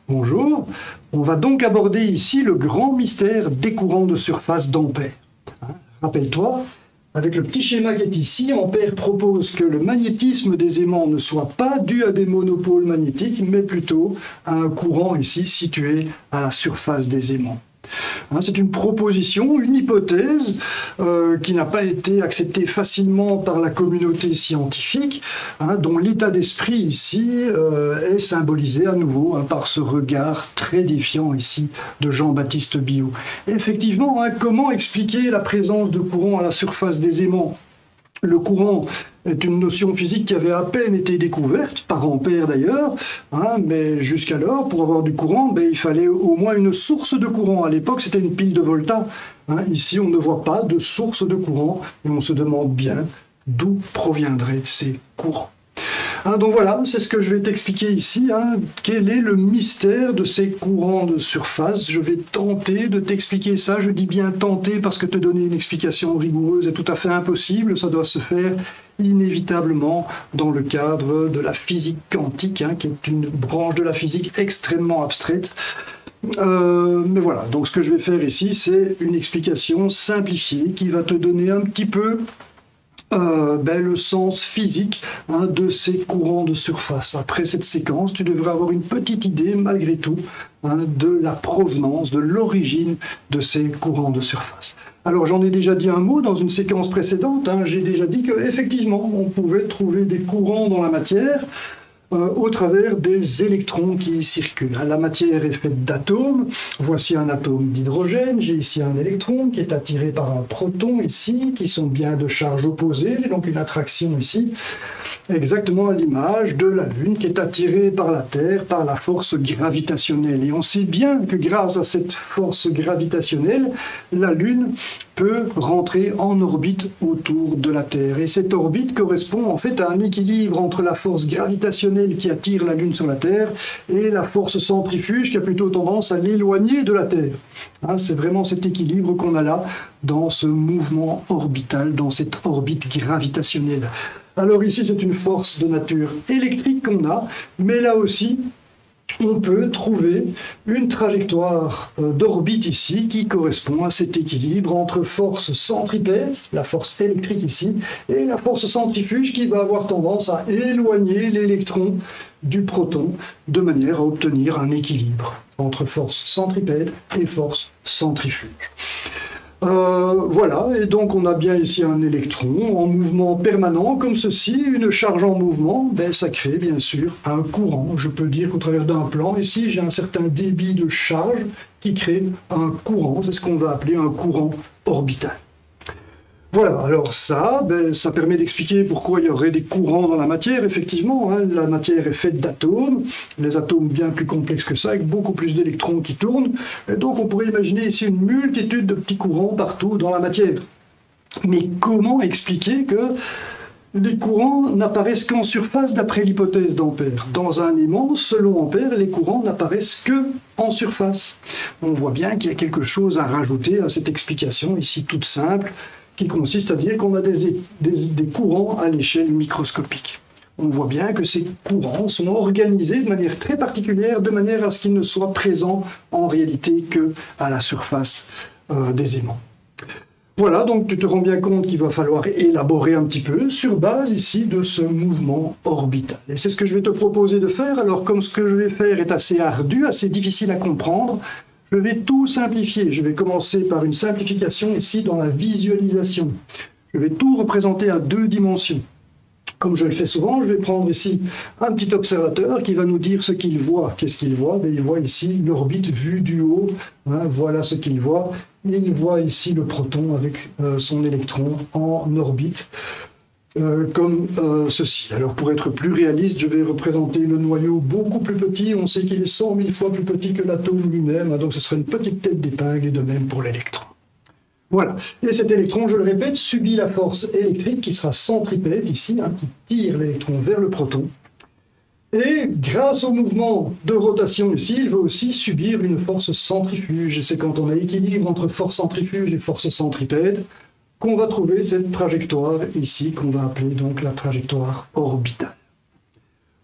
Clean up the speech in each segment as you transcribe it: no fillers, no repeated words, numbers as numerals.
Bonjour, on va donc aborder ici le grand mystère des courants de surface d'Ampère. Rappelle-toi, avec le petit schéma qui est ici, Ampère propose que le magnétisme des aimants ne soit pas dû à des monopôles magnétiques, mais plutôt à un courant ici situé à la surface des aimants. C'est une proposition, une hypothèse qui n'a pas été acceptée facilement par la communauté scientifique, dont l'état d'esprit ici est symbolisé à nouveau par ce regard très défiant ici de Jean-Baptiste Biot. Effectivement, comment expliquer la présence de courant à la surface des aimants? Le courant est une notion physique qui avait à peine été découverte, par Ampère d'ailleurs, mais jusqu'alors, pour avoir du courant, il fallait au moins une source de courant. À l'époque, c'était une pile de Volta. Ici, on ne voit pas de source de courant, et on se demande bien d'où proviendraient ces courants. Donc voilà, c'est ce que je vais t'expliquer ici. Quel est le mystère de ces courants de surface? Je vais tenter de t'expliquer ça. Je dis bien tenter parce que te donner une explication rigoureuse est tout à fait impossible. Ça doit se faire inévitablement dans le cadre de la physique quantique, qui est une branche de la physique extrêmement abstraite. Mais voilà, donc ce que je vais faire ici, c'est une explication simplifiée qui va te donner un petit peu le sens physique de ces courants de surface. Après cette séquence, tu devrais avoir une petite idée, malgré tout, de la provenance, de l'origine de ces courants de surface. Alors j'en ai déjà dit un mot dans une séquence précédente, j'ai déjà dit qu'effectivement, on pouvait trouver des courants dans la matière, au travers des électrons qui circulent. La matière est faite d'atomes. Voici un atome d'hydrogène. J'ai ici un électron qui est attiré par un proton ici, qui sont bien de charge opposée, donc une attraction ici, exactement à l'image de la Lune qui est attirée par la Terre, par la force gravitationnelle. Et on sait bien que grâce à cette force gravitationnelle, la Lune peut rentrer en orbite autour de la Terre. Et cette orbite correspond en fait à un équilibre entre la force gravitationnelle qui attire la Lune sur la Terre et la force centrifuge qui a plutôt tendance à l'éloigner de la Terre. C'est vraiment cet équilibre qu'on a là dans ce mouvement orbital, dans cette orbite gravitationnelle. Alors ici, c'est une force de nature électrique qu'on a, mais là aussi, on peut trouver une trajectoire d'orbite ici qui correspond à cet équilibre entre force centripète, la force électrique ici, et la force centrifuge qui va avoir tendance à éloigner l'électron du proton de manière à obtenir un équilibre entre force centripète et force centrifuge. Voilà, et donc on a bien ici un électron en mouvement permanent, comme ceci, une charge en mouvement, ça crée bien sûr un courant. Je peux dire qu'au travers d'un plan, ici, j'ai un certain débit de charge qui crée un courant, c'est ce qu'on va appeler un courant orbital. Voilà, alors ça permet d'expliquer pourquoi il y aurait des courants dans la matière, effectivement. La matière est faite d'atomes, les atomes bien plus complexes que ça, avec beaucoup plus d'électrons qui tournent. Et donc on pourrait imaginer ici une multitude de petits courants partout dans la matière. Mais comment expliquer que les courants n'apparaissent qu'en surface d'après l'hypothèse d'Ampère? Dans un aimant, selon Ampère, les courants n'apparaissent que en surface. On voit bien qu'il y a quelque chose à rajouter à cette explication ici toute simple, qui consiste à dire qu'on a des courants à l'échelle microscopique. On voit bien que ces courants sont organisés de manière très particulière, de manière à ce qu'ils ne soient présents en réalité qu'à la surface des aimants. Voilà, donc tu te rends bien compte qu'il va falloir élaborer un petit peu sur base ici de ce mouvement orbital. Et c'est ce que je vais te proposer de faire. Alors comme ce que je vais faire est assez ardu, assez difficile à comprendre, je vais tout simplifier. Je vais commencer par une simplification ici dans la visualisation. Je vais tout représenter à 2 dimensions. Comme je le fais souvent, je vais prendre ici un petit observateur qui va nous dire ce qu'il voit. Qu'est-ce qu'il voit? Il voit ici l'orbite vue du haut. Voilà ce qu'il voit. Il voit ici le proton avec son électron en orbite. Comme ceci. Alors pour être plus réaliste, je vais représenter le noyau beaucoup plus petit. On sait qu'il est 100 000 fois plus petit que l'atome lui-même, donc ce serait une petite tête d'épingle et de même pour l'électron. Voilà. Et cet électron, je le répète, subit la force électrique qui sera centripète ici, qui tire l'électron vers le proton. Et grâce au mouvement de rotation ici, il va aussi subir une force centrifuge. Et c'est quand on a équilibre entre force centrifuge et force centripète qu'on va trouver cette trajectoire ici, qu'on va appeler donc la trajectoire orbitale.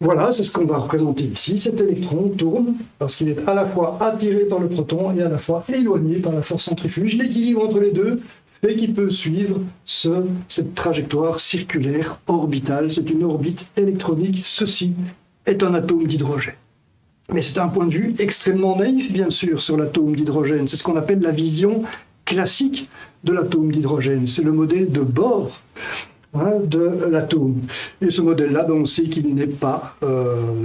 Voilà, c'est ce qu'on va représenter ici. Cet électron tourne parce qu'il est à la fois attiré par le proton et à la fois éloigné par la force centrifuge. L'équilibre entre les deux fait qu'il peut suivre cette trajectoire circulaire orbitale. C'est une orbite électronique. Ceci est un atome d'hydrogène. Mais c'est un point de vue extrêmement naïf, bien sûr, sur l'atome d'hydrogène. C'est ce qu'on appelle la vision classique de l'atome d'hydrogène. C'est le modèle de Bohr de l'atome. Et ce modèle-là, on sait qu'il n'est pas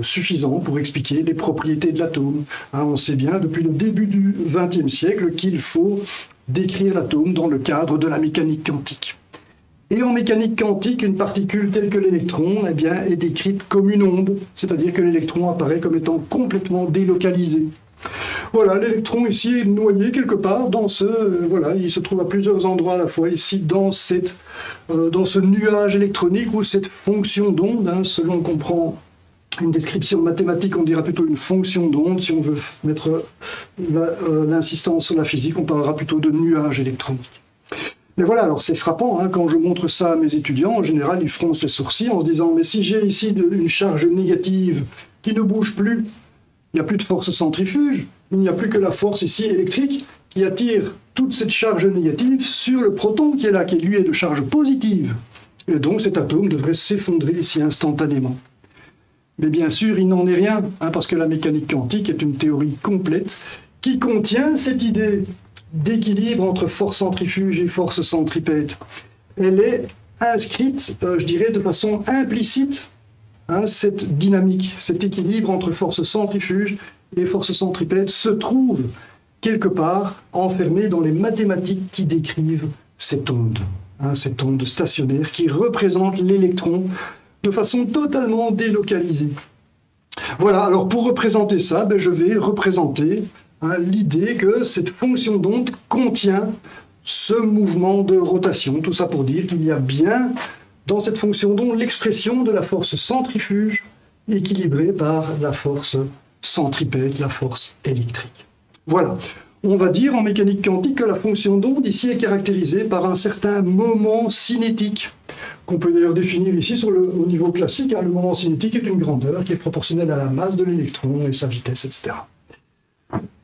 suffisant pour expliquer les propriétés de l'atome. On sait bien depuis le début du XXe siècle qu'il faut décrire l'atome dans le cadre de la mécanique quantique. Et en mécanique quantique, une particule telle que l'électron est décrite comme une onde, c'est-à-dire que l'électron apparaît comme étant complètement délocalisé. Voilà, l'électron ici est noyé quelque part dans il se trouve à plusieurs endroits à la fois ici dans ce nuage électronique ou cette fonction d'onde, selon qu'on prend une description mathématique, on dira plutôt une fonction d'onde. Si on veut mettre l'insistance sur la physique, on parlera plutôt de nuage électronique. Mais voilà, alors c'est frappant, quand je montre ça à mes étudiants, en général ils froncent les sourcils en se disant « mais si j'ai ici une charge négative qui ne bouge plus, il n'y a plus de force centrifuge, il n'y a plus que la force ici électrique qui attire toute cette charge négative sur le proton qui est là, qui lui est de charge positive. Et donc cet atome devrait s'effondrer ici instantanément. » Mais bien sûr, il n'en est rien, parce que la mécanique quantique est une théorie complète qui contient cette idée d'équilibre entre force centrifuge et force centripète. Elle est inscrite, je dirais, de façon implicite, cette dynamique, cet équilibre entre force centrifuge et force centripète se trouve quelque part enfermé dans les mathématiques qui décrivent cette onde stationnaire qui représente l'électron de façon totalement délocalisée. Voilà, alors pour représenter ça, je vais représenter l'idée que cette fonction d'onde contient ce mouvement de rotation. Tout ça pour dire qu'il y a bien dans cette fonction d'onde l'expression de la force centrifuge équilibrée par la force centripète, la force électrique. Voilà. On va dire en mécanique quantique que la fonction d'onde ici est caractérisée par un certain moment cinétique, qu'on peut d'ailleurs définir ici au niveau classique. Le moment cinétique est une grandeur qui est proportionnelle à la masse de l'électron et sa vitesse, etc.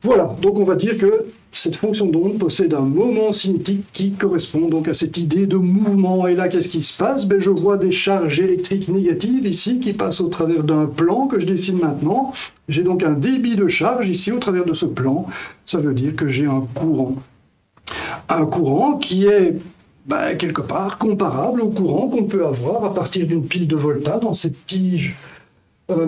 Voilà, donc on va dire que cette fonction d'onde possède un moment cinétique qui correspond donc à cette idée de mouvement. Et là, qu'est-ce qui se passe? Je vois des charges électriques négatives ici qui passent au travers d'un plan que je dessine maintenant. J'ai donc un débit de charge ici au travers de ce plan. Ça veut dire que j'ai un courant. Un courant qui est quelque part comparable au courant qu'on peut avoir à partir d'une pile de volta dans cette tige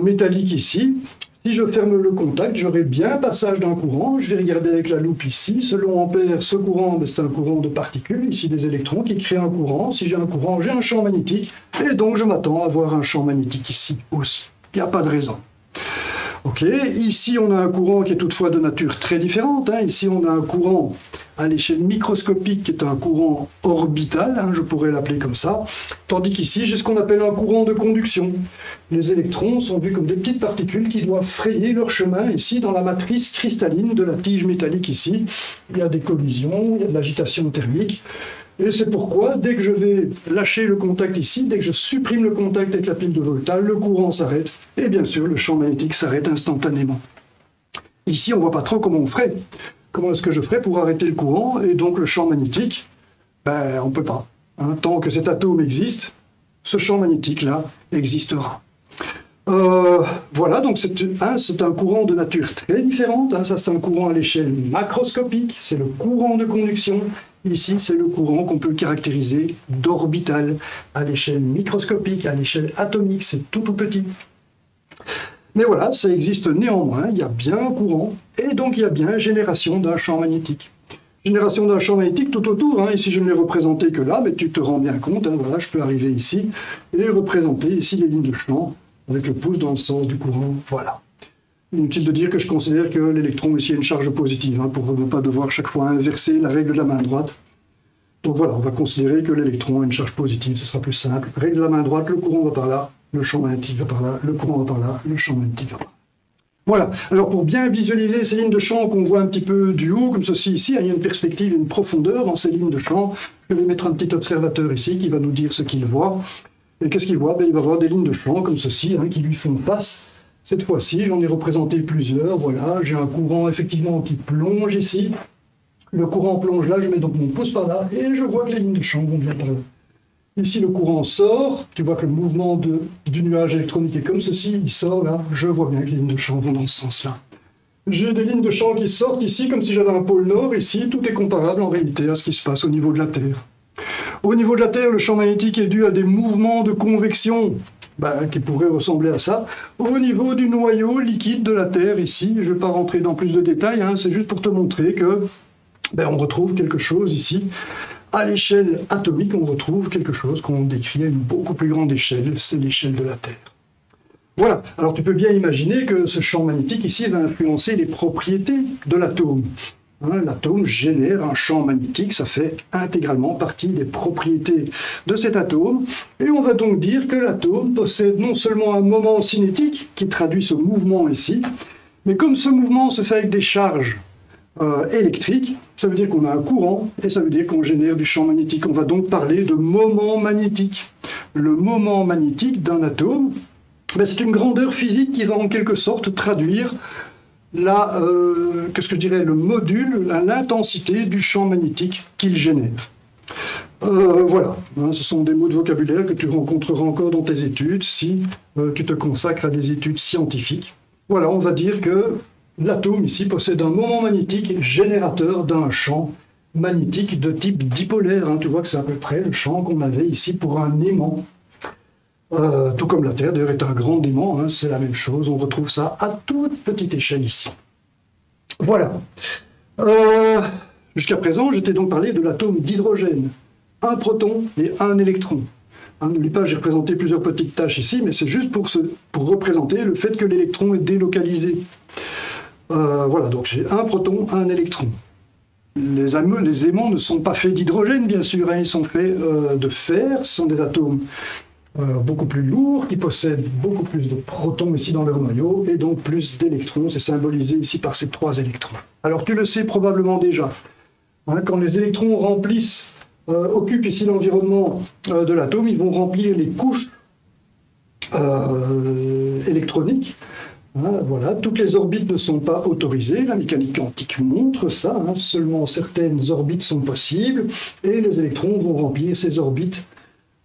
métallique ici. Si je ferme le contact, j'aurai bien un passage d'un courant. Je vais regarder avec la loupe ici. Selon Ampère, ce courant, c'est un courant de particules, ici des électrons, qui créent un courant. Si j'ai un courant, j'ai un champ magnétique. Et donc, je m'attends à avoir un champ magnétique ici aussi. Il n'y a pas de raison. Ok, ici, on a un courant qui est toutefois de nature très différente. Ici, on a un courant à l'échelle microscopique qui est un courant orbital, je pourrais l'appeler comme ça, tandis qu'ici, j'ai ce qu'on appelle un courant de conduction. Les électrons sont vus comme des petites particules qui doivent frayer leur chemin ici dans la matrice cristalline de la tige métallique ici. Il y a des collisions, il y a de l'agitation thermique, et c'est pourquoi, dès que je vais lâcher le contact ici, dès que je supprime le contact avec la pile de volta, le courant s'arrête, et bien sûr, le champ magnétique s'arrête instantanément. Ici, on ne voit pas trop comment on ferait. Comment est-ce que je ferais pour arrêter le courant et donc le champ magnétique? On ne peut pas. Tant que cet atome existe, ce champ magnétique-là existera. Voilà, donc c'est un courant de nature très différente. Ça, c'est un courant à l'échelle macroscopique, c'est le courant de conduction. Ici, c'est le courant qu'on peut caractériser d'orbital à l'échelle microscopique, à l'échelle atomique, c'est tout petit. Mais voilà, ça existe néanmoins, il y a bien un courant, et donc il y a bien génération d'un champ magnétique. Génération d'un champ magnétique tout autour, ici je ne l'ai représenté que là, mais tu te rends bien compte, voilà, je peux arriver ici, et représenter ici les lignes de champ, avec le pouce dans le sens du courant, voilà. Inutile de dire que je considère que l'électron ici a une charge positive, pour ne pas devoir chaque fois inverser la règle de la main droite. Donc voilà, on va considérer que l'électron a une charge positive, ce sera plus simple. Règle de la main droite, le courant va par là, le champ magnétique va par là, le courant va par là, le champ magnétique va par là. Voilà, alors pour bien visualiser ces lignes de champ qu'on voit un petit peu du haut, comme ceci ici, il y a une perspective, une profondeur dans ces lignes de champ. Je vais mettre un petit observateur ici qui va nous dire ce qu'il voit. Et qu'est-ce qu'il voit? Ben, il va voir des lignes de champ comme ceci, hein, qui lui font face. Cette fois-ci, j'en ai représenté plusieurs. Voilà, j'ai un courant effectivement qui plonge ici. Le courant plonge là, je mets donc mon pouce par là, et je vois que les lignes de champ vont bien par là. Ici, le courant sort. Tu vois que le mouvement du nuage électronique est comme ceci. Il sort là. Je vois bien que les lignes de champ vont dans ce sens-là. J'ai des lignes de champ qui sortent ici, comme si j'avais un pôle nord. Ici, tout est comparable en réalité à ce qui se passe au niveau de la Terre. Au niveau de la Terre, le champ magnétique est dû à des mouvements de convection qui pourraient ressembler à ça. Au niveau du noyau liquide de la Terre, ici, je ne vais pas rentrer dans plus de détails, hein, c'est juste pour te montrer que on retrouve quelque chose ici. À l'échelle atomique, on retrouve quelque chose qu'on décrit à une beaucoup plus grande échelle, c'est l'échelle de la Terre. Voilà, alors tu peux bien imaginer que ce champ magnétique ici va influencer les propriétés de l'atome. Hein, l'atome génère un champ magnétique, ça fait intégralement partie des propriétés de cet atome. Et on va donc dire que l'atome possède non seulement un moment cinétique, qui traduit ce mouvement ici, mais comme ce mouvement se fait avec des charges électriques, ça veut dire qu'on a un courant, et ça veut dire qu'on génère du champ magnétique. On va donc parler de moment magnétique. Le moment magnétique d'un atome, c'est une grandeur physique qui va en quelque sorte traduire le module, l'intensité du champ magnétique qu'il génère. Voilà, hein, ce sont des mots de vocabulaire que tu rencontreras encore dans tes études si tu te consacres à des études scientifiques. Voilà, on va dire que l'atome ici possède un moment magnétique générateur d'un champ magnétique de type dipolaire. Hein. Tu vois que c'est à peu près le champ qu'on avait ici pour un aimant. Tout comme la Terre, d'ailleurs, est un grand aimant, hein, c'est la même chose, on retrouve ça à toute petite échelle ici. Voilà. Jusqu'à présent, je t'ai donc parlé de l'atome d'hydrogène. Un proton et un électron. Hein, n'oublie pas, j'ai représenté plusieurs petites tâches ici, mais c'est juste pour représenter le fait que l'électron est délocalisé. Voilà, donc j'ai un proton, un électron. Les aimants ne sont pas faits d'hydrogène, bien sûr, hein, ils sont faits de fer, ce sont des atomes beaucoup plus lourds, qui possèdent beaucoup plus de protons ici dans leur noyau, et donc plus d'électrons, c'est symbolisé ici par ces 3 électrons. Alors tu le sais probablement déjà, hein, quand les électrons occupent ici l'environnement de l'atome, ils vont remplir les couches électroniques. Hein, voilà, toutes les orbites ne sont pas autorisées, la mécanique quantique montre ça, hein, seulement certaines orbites sont possibles, et les électrons vont remplir ces orbites.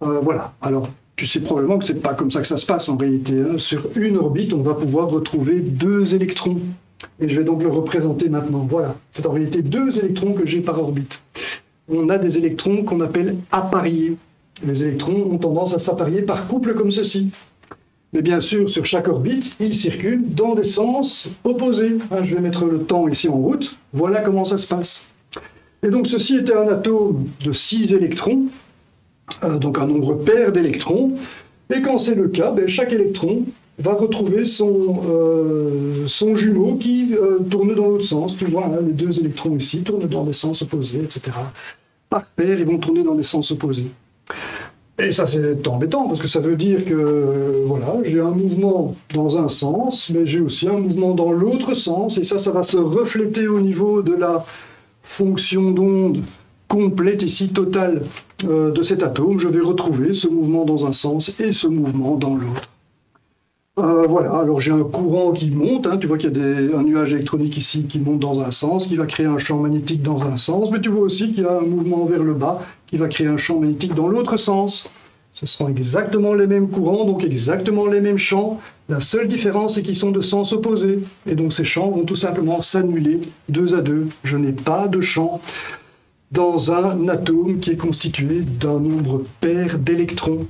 Voilà, alors tu sais probablement que ce n'est pas comme ça que ça se passe en réalité. Hein. Sur une orbite, on va pouvoir retrouver 2 électrons. Et je vais donc le représenter maintenant. Voilà, c'est en réalité 2 électrons que j'ai par orbite. On a des électrons qu'on appelle appariés. Les électrons ont tendance à s'apparier par couple comme ceci. Mais bien sûr, sur chaque orbite, ils circulent dans des sens opposés. Hein, je vais mettre le temps ici en route. Voilà comment ça se passe. Et donc ceci était un atome de 6 électrons. Donc un nombre pair d'électrons, et quand c'est le cas, chaque électron va retrouver son jumeau qui tourne dans l'autre sens. Tu vois, hein, les 2 électrons ici tournent dans des sens opposés, etc. Par paire, ils vont tourner dans des sens opposés. Et ça, c'est embêtant, parce que ça veut dire que voilà, j'ai un mouvement dans un sens, mais j'ai aussi un mouvement dans l'autre sens, et ça va se refléter au niveau de la fonction d'onde complète ici, totale de cet atome. Je vais retrouver ce mouvement dans un sens et ce mouvement dans l'autre. Voilà, alors j'ai un courant qui monte, hein, tu vois qu'il y a un nuage électronique ici qui monte dans un sens, qui va créer un champ magnétique dans un sens, mais tu vois aussi qu'il y a un mouvement vers le bas qui va créer un champ magnétique dans l'autre sens. Ce seront exactement les mêmes courants, donc exactement les mêmes champs. La seule différence, c'est qu'ils sont de sens opposés. Et donc ces champs vont tout simplement s'annuler 2 à 2. Je n'ai pas de champ dans un atome qui est constitué d'un nombre pair d'électrons.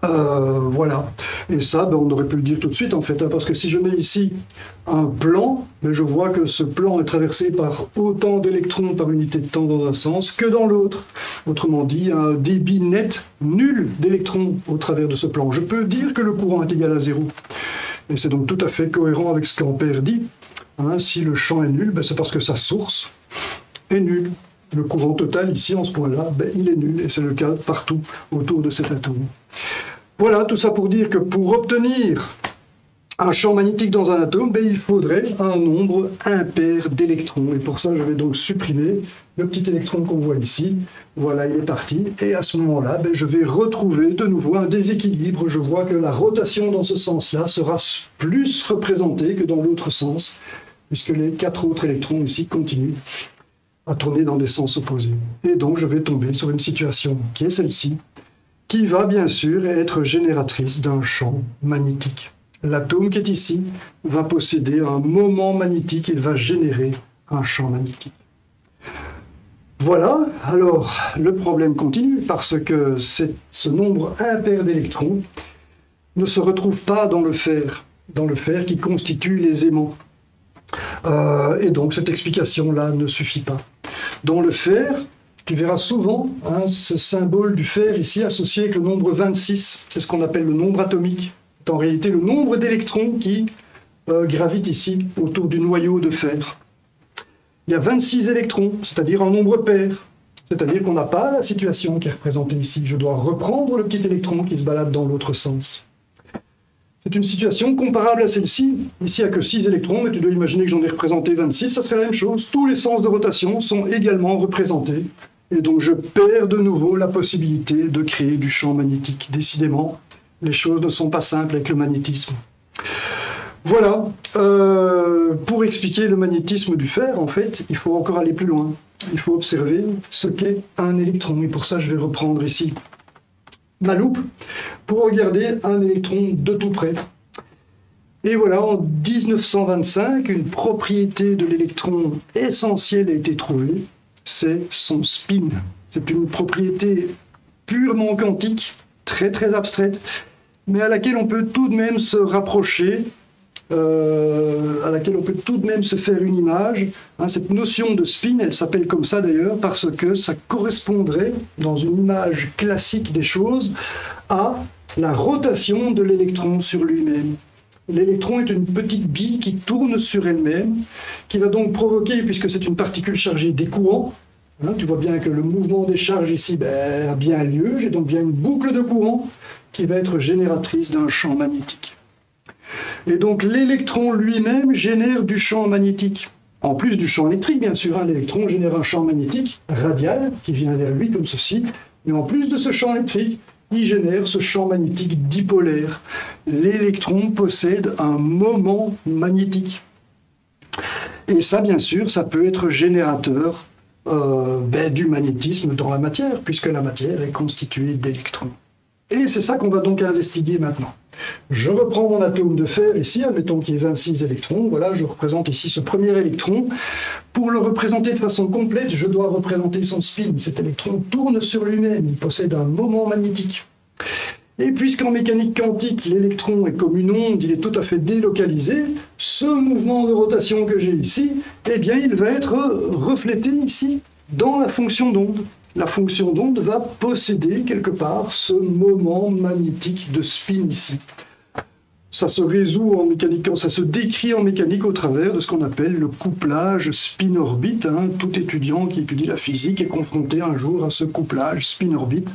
Voilà. Et ça, on aurait pu le dire tout de suite, en fait, hein, parce que si je mets ici un plan, je vois que ce plan est traversé par autant d'électrons par unité de temps dans un sens que dans l'autre. Autrement dit, il y a un débit net nul d'électrons au travers de ce plan. Je peux dire que le courant est égal à 0. Et c'est donc tout à fait cohérent avec ce qu'Ampère dit. Hein, si le champ est nul, c'est parce que sa source est nulle. Le courant total, ici, en ce point-là, il est nul, et c'est le cas partout autour de cet atome. Voilà, tout ça pour dire que pour obtenir un champ magnétique dans un atome, ben, il faudrait un nombre impair d'électrons. Et pour ça, je vais donc supprimer le petit électron qu'on voit ici. Voilà, il est parti. Et à ce moment-là, ben, je vais retrouver de nouveau un déséquilibre. Je vois que la rotation dans ce sens-là sera plus représentée que dans l'autre sens, puisque les 4 autres électrons ici continuent à tourner dans des sens opposés. Et donc, je vais tomber sur une situation qui est celle-ci, qui va bien sûr être génératrice d'un champ magnétique. L'atome qui est ici va posséder un moment magnétique, il va générer un champ magnétique. Voilà, alors le problème continue parce que ce nombre impair d'électrons ne se retrouve pas dans le fer qui constitue les aimants. Et donc cette explication-là ne suffit pas. Dans le fer, tu verras souvent ce symbole du fer ici associé avec le nombre 26, c'est ce qu'on appelle le nombre atomique. C'est en réalité le nombre d'électrons qui gravitent ici autour du noyau de fer. Il y a 26 électrons, c'est-à-dire un nombre pair. C'est-à-dire qu'on n'a pas la situation qui est représentée ici. Je dois reprendre le petit électron qui se balade dans l'autre sens. C'est une situation comparable à celle-ci. Ici, il n'y a que 6 électrons, mais tu dois imaginer que j'en ai représenté 26. Ça serait la même chose. Tous les sens de rotation sont également représentés. Et donc, je perds de nouveau la possibilité de créer du champ magnétique. Décidément, les choses ne sont pas simples avec le magnétisme. Voilà, pour expliquer le magnétisme du fer, en fait, il faut encore aller plus loin. Il faut observer ce qu'est un électron. Et pour ça, je vais reprendre ici ma loupe pour regarder un électron de tout près. Et voilà, en 1925, une propriété de l'électron essentielle a été trouvée, c'est son spin. C'est une propriété purement quantique, très très abstraite, mais à laquelle on peut tout de même se rapprocher, à laquelle on peut tout de même se faire une image. Cette notion de spin, elle s'appelle comme ça d'ailleurs, parce que ça correspondrait, dans une image classique des choses, à la rotation de l'électron sur lui-même. L'électron est une petite bille qui tourne sur elle-même, qui va donc provoquer, puisque c'est une particule chargée, des courants. Tu vois bien que le mouvement des charges ici a bien lieu, j'ai donc bien une boucle de courant qui va être génératrice d'un champ magnétique. Et donc l'électron lui-même génère du champ magnétique. En plus du champ électrique, bien sûr, l'électron génère un champ magnétique radial qui vient vers lui comme ceci. Mais en plus de ce champ électrique, il génère ce champ magnétique dipolaire. L'électron possède un moment magnétique. Et ça, bien sûr, ça peut être générateur du magnétisme dans la matière, puisque la matière est constituée d'électrons. Et c'est ça qu'on va donc investiguer maintenant. Je reprends mon atome de fer ici, admettons qu'il y ait 26 électrons. Voilà, je représente ici ce premier électron. Pour le représenter de façon complète, je dois représenter son spin. Cet électron tourne sur lui-même, il possède un moment magnétique. Et puisqu'en mécanique quantique, l'électron est comme une onde, il est tout à fait délocalisé, ce mouvement de rotation que j'ai ici, eh bien, il va être reflété ici dans la fonction d'onde. La fonction d'onde va posséder quelque part ce moment magnétique de spin ici. Ça se résout en mécanique, ça se décrit en mécanique au travers de ce qu'on appelle le couplage spin-orbite. Tout étudiant qui étudie la physique est confronté un jour à ce couplage spin-orbite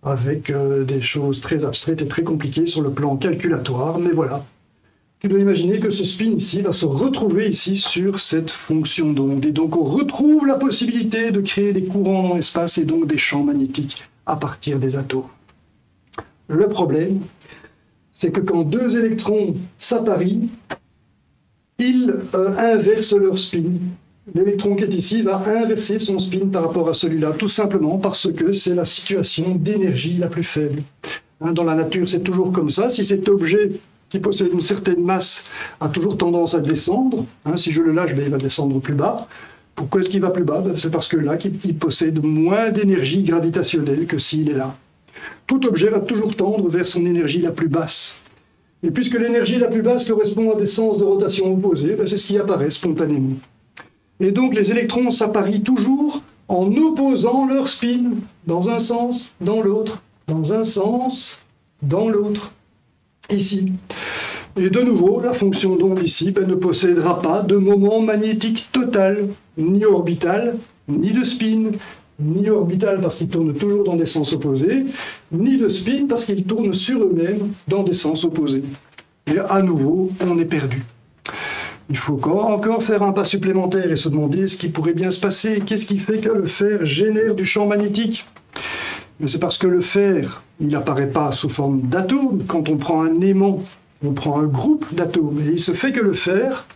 avec des choses très abstraites et très compliquées sur le plan calculatoire, mais voilà. Tu dois imaginer que ce spin ici va se retrouver ici sur cette fonction d'onde. Et donc on retrouve la possibilité de créer des courants dans l'espace et donc des champs magnétiques à partir des atomes. Le problème, c'est que quand deux électrons s'apparient, ils inversent leur spin. L'électron qui est ici va inverser son spin par rapport à celui-là, tout simplement parce que c'est la situation d'énergie la plus faible. Dans la nature, c'est toujours comme ça. Si cet objet qui possède une certaine masse a toujours tendance à descendre. Si je le lâche, il va descendre plus bas. Pourquoi est-ce qu'il va plus bas? C'est parce que là, il possède moins d'énergie gravitationnelle que s'il est là. Tout objet va toujours tendre vers son énergie la plus basse. Et puisque l'énergie la plus basse correspond à des sens de rotation opposés, c'est ce qui apparaît spontanément. Et donc les électrons s'apparient toujours en opposant leur spin dans un sens, dans l'autre, dans un sens, dans l'autre. Ici. Et de nouveau, la fonction d'onde ici ne possédera pas de moment magnétique total, ni orbital, ni de spin, ni orbital parce qu'ils tournent toujours dans des sens opposés, ni de spin parce qu'ils tournent sur eux-mêmes dans des sens opposés. et à nouveau, on est perdu. Il faut encore faire un pas supplémentaire et se demander ce qui pourrait bien se passer. Qu'est-ce qui fait que le fer génère du champ magnétique? Mais c'est parce que le fer, il n'apparaît pas sous forme d'atomes. Quand on prend un aimant, on prend un groupe d'atomes. Et il se fait que le fer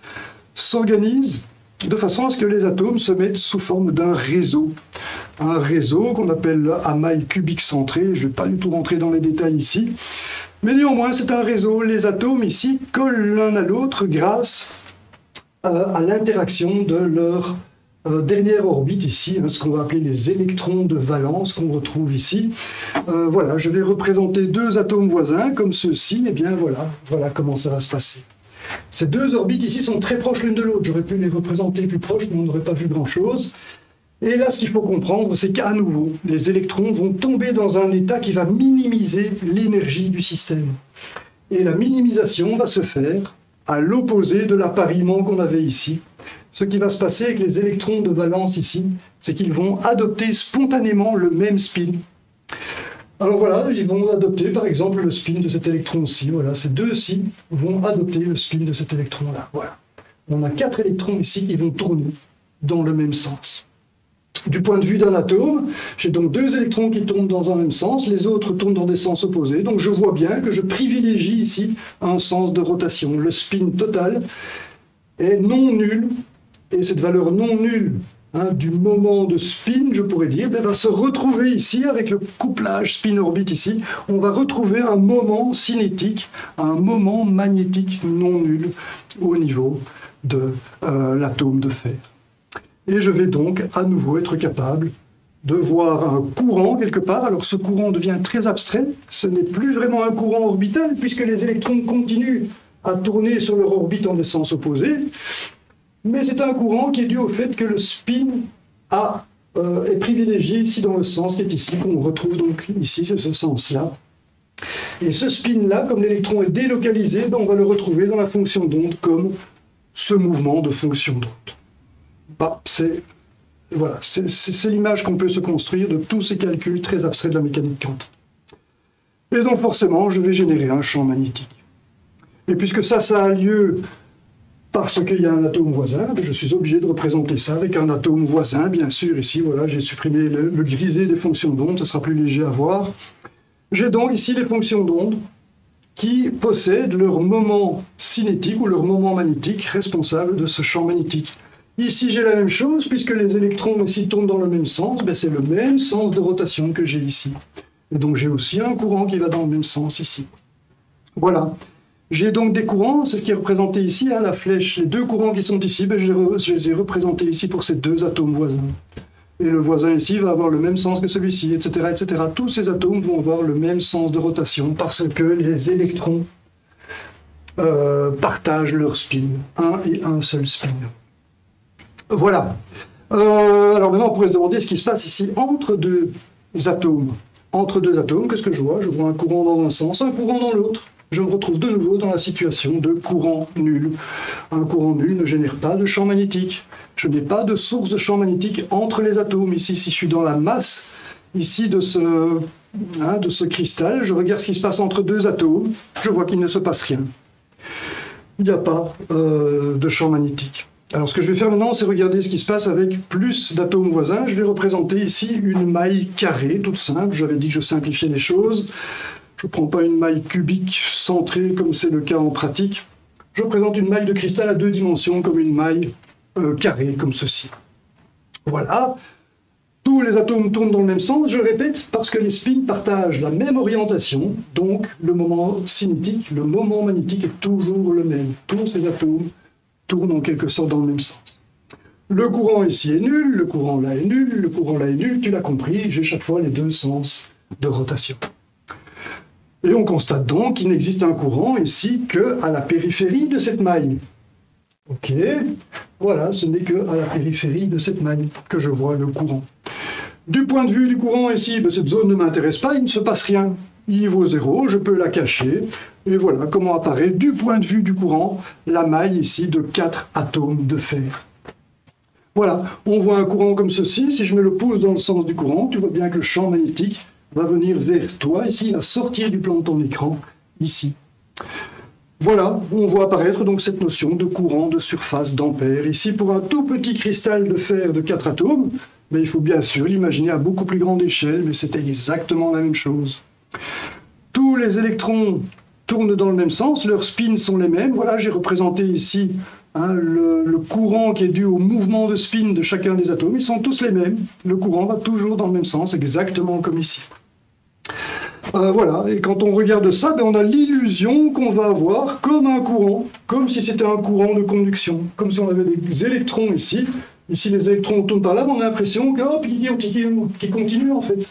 s'organise de façon à ce que les atomes se mettent sous forme d'un réseau. Un réseau qu'on appelle à maille cubique centrée. Je ne vais pas du tout rentrer dans les détails ici. Mais néanmoins, c'est un réseau. Les atomes ici collent l'un à l'autre grâce à l'interaction de leur dernière orbite ici, ce qu'on va appeler les électrons de valence qu'on retrouve ici. Voilà, je vais représenter deux atomes voisins comme ceux-ci, et bien voilà comment ça va se passer. Ces deux orbites ici sont très proches l'une de l'autre. J'aurais pu les représenter plus proches, mais on n'aurait pas vu grand-chose. Et là, ce qu'il faut comprendre, c'est qu'à nouveau, les électrons vont tomber dans un état qui va minimiser l'énergie du système. Et la minimisation va se faire à l'opposé de l'appariement qu'on avait ici. Ce qui va se passer avec les électrons de valence ici, c'est qu'ils vont adopter spontanément le même spin. Alors voilà, ils vont adopter par exemple le spin de cet électron-ci. Voilà, ces deux-ci vont adopter le spin de cet électron-là. Voilà. On a 4 électrons ici qui vont tourner dans le même sens. Du point de vue d'un atome, j'ai donc 2 électrons qui tournent dans un même sens, les autres tournent dans des sens opposés, donc je vois bien que je privilégie ici un sens de rotation. Le spin total est non nul, et cette valeur non nulle du moment de spin, je pourrais dire, va se retrouver ici avec le couplage spin-orbite ici. On va retrouver un moment cinétique, un moment magnétique non nul au niveau de l'atome de fer. Et je vais donc à nouveau être capable de voir un courant quelque part. Alors ce courant devient très abstrait, ce n'est plus vraiment un courant orbital puisque les électrons continuent à tourner sur leur orbite en des sens opposés, mais c'est un courant qui est dû au fait que le spin est privilégié ici dans le sens qui est ici, qu'on retrouve donc ici, c'est ce sens-là. Et ce spin-là, comme l'électron est délocalisé, on va le retrouver dans la fonction d'onde comme ce mouvement de fonction d'onde. C'est l'image qu'on peut se construire de tous ces calculs très abstraits de la mécanique quantique. Et donc forcément, je vais générer un champ magnétique. Et puisque ça a lieu parce qu'il y a un atome voisin, je suis obligé de représenter ça avec un atome voisin, bien sûr. Ici, voilà, j'ai supprimé le grisé des fonctions d'onde, ça sera plus léger à voir. J'ai donc ici les fonctions d'onde qui possèdent leur moment cinétique ou leur moment magnétique responsable de ce champ magnétique. Ici, j'ai la même chose, puisque les électrons ici tournent dans le même sens, c'est le même sens de rotation que j'ai ici. Et donc, j'ai aussi un courant qui va dans le même sens ici. Voilà. J'ai donc des courants, c'est ce qui est représenté ici, la flèche. Les 2 courants qui sont ici, je les ai représentés ici pour ces 2 atomes voisins. Et le voisin ici va avoir le même sens que celui-ci, etc., etc. Tous ces atomes vont avoir le même sens de rotation parce que les électrons partagent leur spin, un et un seul spin. Voilà. Alors maintenant, on pourrait se demander ce qui se passe ici entre 2 atomes. Entre 2 atomes, qu'est-ce que je vois? Je vois un courant dans un sens, un courant dans l'autre. Je me retrouve de nouveau dans la situation de courant nul. Un courant nul ne génère pas de champ magnétique. Je n'ai pas de source de champ magnétique entre les atomes. Ici, si je suis dans la masse ici de ce cristal, je regarde ce qui se passe entre 2 atomes, je vois qu'il ne se passe rien. Il n'y a pas de champ magnétique. Alors ce que je vais faire maintenant, c'est regarder ce qui se passe avec plus d'atomes voisins. Je vais représenter ici une maille carrée, toute simple. J'avais dit que je simplifiais les choses. Je ne prends pas une maille cubique centrée comme c'est le cas en pratique. Je représente une maille de cristal à 2 dimensions comme une maille carrée comme ceci. Voilà. Tous les atomes tournent dans le même sens, je répète, parce que les spins partagent la même orientation. Donc le moment cinétique, le moment magnétique est toujours le même. Tous ces atomes tournent en quelque sorte dans le même sens. Le courant ici est nul, le courant là est nul, le courant là est nul, tu l'as compris, j'ai chaque fois les 2 sens de rotation. Et on constate donc qu'il n'existe un courant ici qu'à la périphérie de cette maille. Ok, voilà, ce n'est qu'à la périphérie de cette maille que je vois le courant. Du point de vue du courant ici, cette zone ne m'intéresse pas, il ne se passe rien. Il vaut 0, je peux la cacher. Et voilà comment apparaît, du point de vue du courant, la maille ici de 4 atomes de fer. Voilà, on voit un courant comme ceci. Si je mets le pouce dans le sens du courant, tu vois bien que le champ magnétique va venir vers toi. Ici, il va sortir du plan de ton écran, ici. Voilà, on voit apparaître donc cette notion de courant de surface d'ampère. Ici, pour un tout petit cristal de fer de 4 atomes, mais il faut bien sûr l'imaginer à beaucoup plus grande échelle, mais c'était exactement la même chose. Tous les électrons tournent dans le même sens, leurs spins sont les mêmes. Voilà, j'ai représenté ici le courant qui est dû au mouvement de spin de chacun des atomes. Ils sont tous les mêmes. Le courant va toujours dans le même sens, exactement comme ici. Voilà, et quand on regarde ça, on a l'illusion qu'on va avoir comme un courant, comme si c'était un courant de conduction, comme si on avait des électrons ici. Ici, les électrons tournent par là, on a l'impression qu'ils continuent en fait.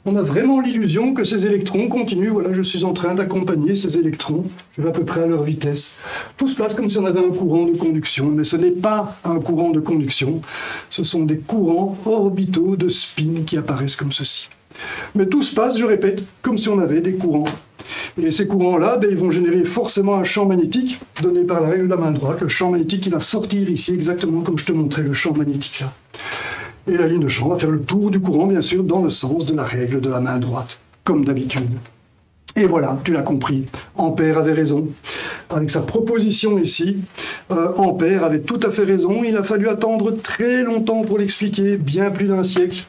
On a vraiment l'illusion que ces électrons continuent. Voilà, je suis en train d'accompagner ces électrons. Je vais à peu près à leur vitesse. Tout se passe comme si on avait un courant de conduction, mais ce n'est pas un courant de conduction. Ce sont des courants orbitaux de spin qui apparaissent comme ceci. Mais tout se passe, je répète, comme si on avait des courants. Et ces courants-là, ils vont générer forcément un champ magnétique donné par la règle de la main droite. Le champ magnétique qui va sortir ici, exactement comme je te montrais le champ magnétique là. Et la ligne de champ va faire le tour du courant, bien sûr, dans le sens de la règle de la main droite, comme d'habitude. Et voilà, tu l'as compris, Ampère avait raison. Avec sa proposition ici, Ampère avait tout à fait raison. Il a fallu attendre très longtemps pour l'expliquer, bien plus d'un siècle.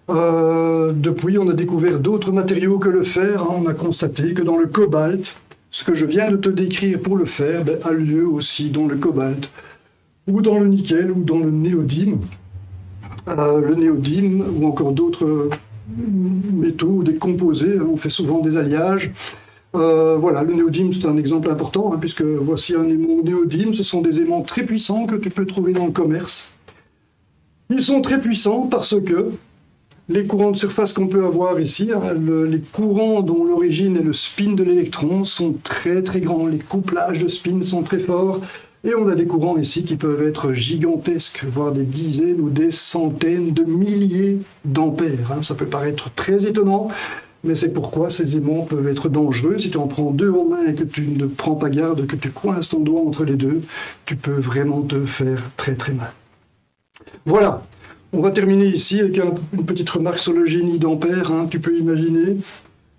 Depuis, on a découvert d'autres matériaux que le fer. On a constaté que dans le cobalt, ce que je viens de te décrire pour le fer a lieu aussi dans le cobalt, ou dans le nickel, ou dans le néodyme. Le néodyme, ou encore d'autres métaux ou des composés. On fait souvent des alliages. Voilà, le néodyme, c'est un exemple important, puisque voici un aimant néodyme. Ce sont des aimants très puissants que tu peux trouver dans le commerce. Ils sont très puissants parce que les courants de surface qu'on peut avoir ici, les courants dont l'origine est le spin de l'électron, sont très très grands. Les couplages de spin sont très forts. Et on a des courants ici qui peuvent être gigantesques, voire des dizaines ou des centaines de milliers d'ampères. Ça peut paraître très étonnant, mais c'est pourquoi ces aimants peuvent être dangereux. Si tu en prends deux en main et que tu ne prends pas garde, que tu coinces ton doigt entre les deux, tu peux vraiment te faire très très mal. Voilà, on va terminer ici avec une petite remarque sur le génie d'Ampère. Tu peux imaginer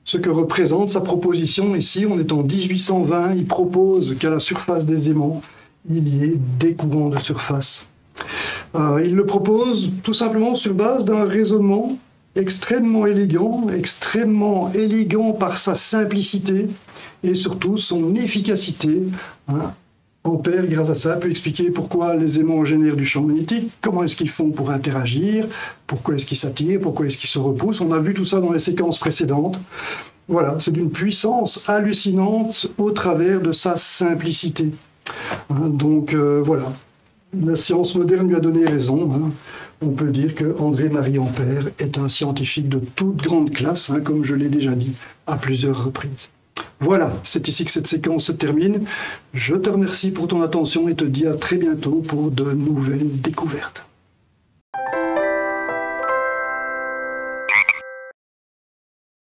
ce que représente sa proposition ici. On est en 1820, il propose qu'à la surface des aimants, il y ait des courants de surface. Il le propose tout simplement sur base d'un raisonnement extrêmement élégant par sa simplicité et surtout son efficacité. Ampère, grâce à ça, peut expliquer pourquoi les aimants génèrent du champ magnétique, comment est-ce qu'ils font pour interagir, pourquoi est-ce qu'ils s'attirent, pourquoi est-ce qu'ils se repoussent. On a vu tout ça dans les séquences précédentes. Voilà, c'est d'une puissance hallucinante au travers de sa simplicité. Donc voilà, la science moderne lui a donné raison. On peut dire que André-Marie Ampère est un scientifique de toute grande classe, comme je l'ai déjà dit à plusieurs reprises. Voilà, c'est ici que cette séquence se termine. Je te remercie pour ton attention et te dis à très bientôt pour de nouvelles découvertes.